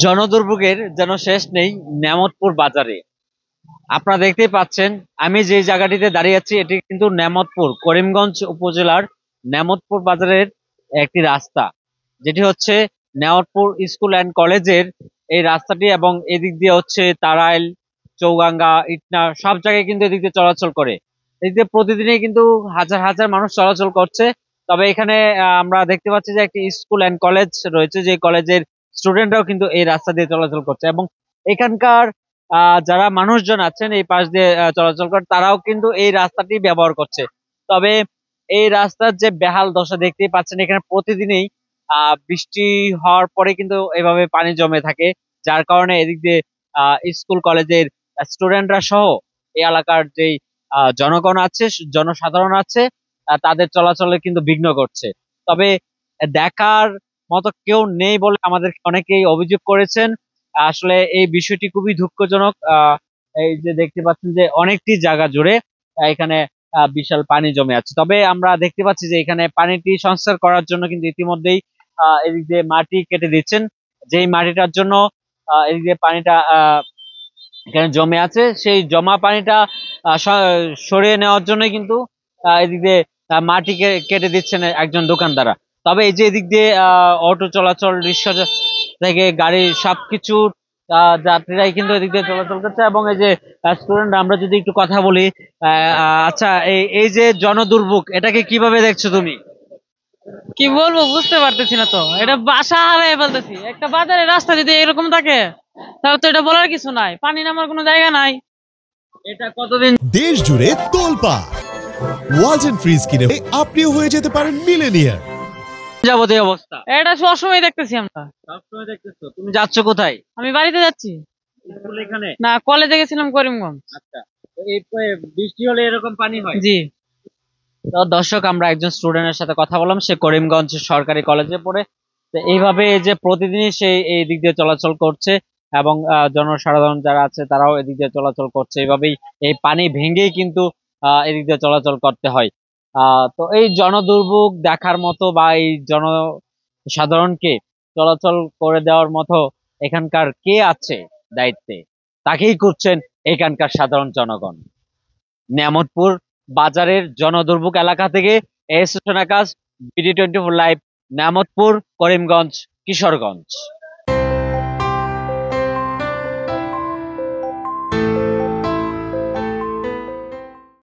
জনদুর্ভোগের যেন শেষ নেই নেয়ামতপুর বাজারে। আপনারা দেখতেই পাচ্ছেন, আমি যে জায়গাটিতে দাঁড়িয়ে আছি এটি কিন্তু নেয়ামতপুর করিমগঞ্জ উপজেলার নেয়ামতপুর বাজারের একটি রাস্তা, যেটি হচ্ছে নেয়ামতপুর স্কুল অ্যান্ড কলেজের এই রাস্তাটি। এবং এদিক দিয়ে হচ্ছে তারাইল, চৌগাঙ্গা, ইটনা সব জায়গায় কিন্তু এদিক দিয়ে চলাচল করে। এদিক দিয়ে প্রতিদিনই কিন্তু হাজার হাজার মানুষ চলাচল করছে। তবে এখানে আমরা দেখতে পাচ্ছি যে একটি স্কুল অ্যান্ড কলেজ রয়েছে, যে কলেজের স্টুডেন্টরাও কিন্তু এই রাস্তা দিয়ে চলাচল করছে। এবং এখানকার যারা মানুষজন আছেন এই পাশ দিয়ে চলাচল করে, তারাও কিন্তু এই রাস্তাটি ব্যবহার করছে। তবে এই রাস্তার যে বেহাল দশা দেখতেই পাচ্ছেন, এখানে প্রতিদিনই বৃষ্টি হওয়ার পরে কিন্তু এভাবে পানি জমে থাকে, যার কারণে এদিক দিয়ে স্কুল কলেজের স্টুডেন্টরা সহ এই এলাকার যেই জনগণ আছে, জনসাধারণ আছে, তাদের চলাচলে কিন্তু বিঘ্ন করছে। তবে দেখার মতো কেউ নেই বলে আমাদের অনেকেই অভিযোগ করেছেন। আসলে এই বিষয়টি খুবই দুঃখজনক। এই যে দেখতে পাচ্ছেন যে অনেকটি জায়গা জুড়ে এখানে বিশাল পানি জমে আছে। তবে আমরা দেখতে পাচ্ছি যে এখানে পানিটি সংস্কার করার জন্য কিন্তু ইতিমধ্যেই এদিক দিয়ে মাটি কেটে দিচ্ছেন। যেই মাটিটার জন্য এদিক দিয়ে পানিটা এখানে জমে আছে, সেই জমা পানিটা সরিয়ে নেওয়ার জন্য কিন্তু এদিক দিয়ে মাটি কেটে দিচ্ছেন একজন দোকানদাররা। তবে এই যে এদিক দিয়ে অটো চলাচল, রিক্সা থেকে গাড়ি সবকিছু যাত্রীরাই কিন্তু এদিক দিয়ে চলাচল করছে। এবং এই যে স্টুডেন্ট, আমরা যদি একটু কথা বলি, আচ্ছা, এই যে জনদুর্ভোগ, এটাকে কিভাবে দেখছো তুমি? কি বলবো বুঝতে পারতেছি না তো, এটা বাসা হারাই বলতেছি। একটা বাজারের রাস্তা যদি এরকম থাকে তাহলে তো এটা বলার কিছু নাই, পানি নামার কোনো জায়গা নাই। এটা কতদিন দেশ জুড়ে তোলপাড়। ওয়ালটন ফ্রিজ কিনে আপনিও হয়ে যেতে পারেন মিলেনিয়ার। যাবতীয় অবস্থা এটা সবসময় দেখতেছি আমরা। সবসময় দেখতেছো? তুমি যাচ্ছ কোথায়? আমি বাড়িতে যাচ্ছি। স্কুল এখানে? না, কলেজে গেছিলাম করিমগঞ্জ। আচ্ছা, তো এই বৃষ্টি হলে এরকম পানি হয়? জি। তো দর্শক, আমরা একজন স্টুডেন্টের সাথে কথা বললাম, সে করিমগঞ্জ সরকারি কলেজে পড়ে। তো এইভাবে যে প্রতিদিনই সে এই দিক দিয়ে চলাচল করছে, এবং জনসাধারণ যারা আছে তারাও এদিক দিয়ে চলাচল করছে। এইভাবেই এই পানি ভেঙেই কিন্তু এদিক দিয়ে চলাচল করতে হয়। তো এই জনদুর্ভোগ দেখার মতো বা এই জনসাধারণকে চলাচল করে দেওয়ার মতো এখানকার কে আছে দায়িত্বে, তাকেই করছেন এখানকার সাধারণ জনগণ। নেয়ামতপুর বাজারের জনদুর্ভোগ এলাকা থেকে এস হোসেন আকাশ, বিডি 24 লাইভ, নেয়ামতপুর, করিমগঞ্জ, কিশোরগঞ্জ।